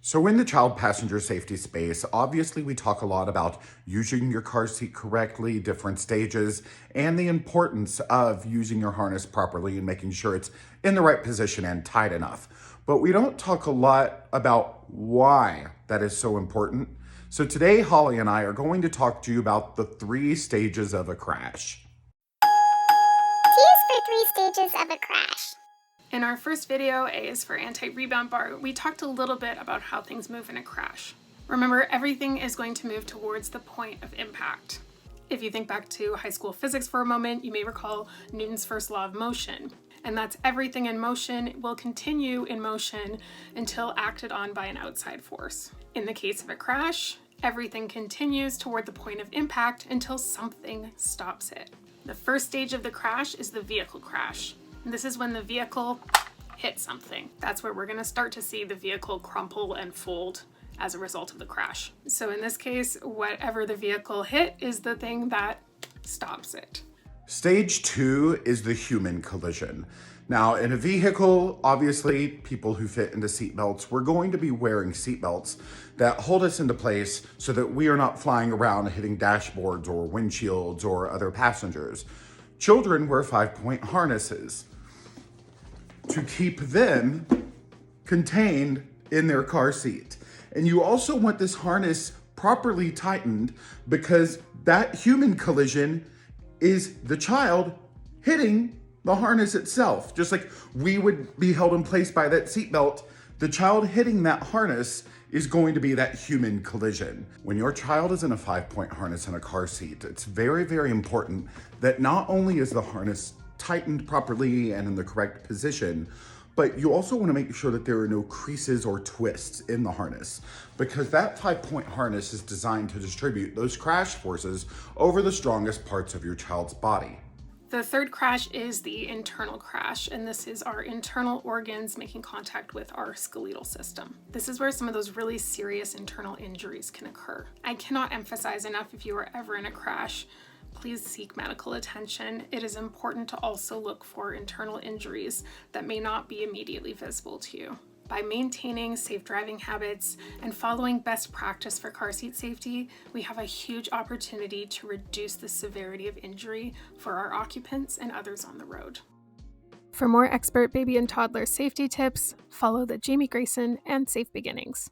So in the child passenger safety space, obviously we talk a lot about using your car seat correctly, different stages, and the importance of using your harness properly and making sure it's in the right position and tight enough. But we don't talk a lot about why that is so important. So today, Holly and I are going to talk to you about the 3 stages of a crash. T is for 3 stages of a crash. In our first video, A is for anti-rebound bar, we talked a little bit about how things move in a crash. Remember, everything is going to move towards the point of impact. If you think back to high school physics for a moment, you may recall Newton's first law of motion. And that's everything in motion will continue in motion until acted on by an outside force. In the case of a crash, everything continues toward the point of impact until something stops it. The first stage of the crash is the vehicle crash. And this is when the vehicle hits something. That's where we're going to start to see the vehicle crumple and fold as a result of the crash. So in this case, whatever the vehicle hit is the thing that stops it. Stage 2 is the human collision. Now, in a vehicle, obviously, people who fit into seatbelts, we're going to be wearing seatbelts that hold us into place so that we are not flying around hitting dashboards or windshields or other passengers. Children wear 5-point harnesses to keep them contained in their car seat. And you also want this harness properly tightened because that human collision is the child hitting the harness itself. Just like we would be held in place by that seatbelt, the child hitting that harness is going to be that human collision. When your child is in a 5-point harness in a car seat, it's very, very important that not only is the harness tightened properly and in the correct position, but you also want to make sure that there are no creases or twists in the harness, because that 5-point harness is designed to distribute those crash forces over the strongest parts of your child's body. The third crash is the internal crash, and this is our internal organs making contact with our skeletal system. This is where some of those really serious internal injuries can occur. I cannot emphasize enough, if you are ever in a crash, please seek medical attention. It is important to also look for internal injuries that may not be immediately visible to you. By maintaining safe driving habits and following best practice for car seat safety, we have a huge opportunity to reduce the severity of injury for our occupants and others on the road. For more expert baby and toddler safety tips, follow the Jamie Grayson and Safe Beginnings.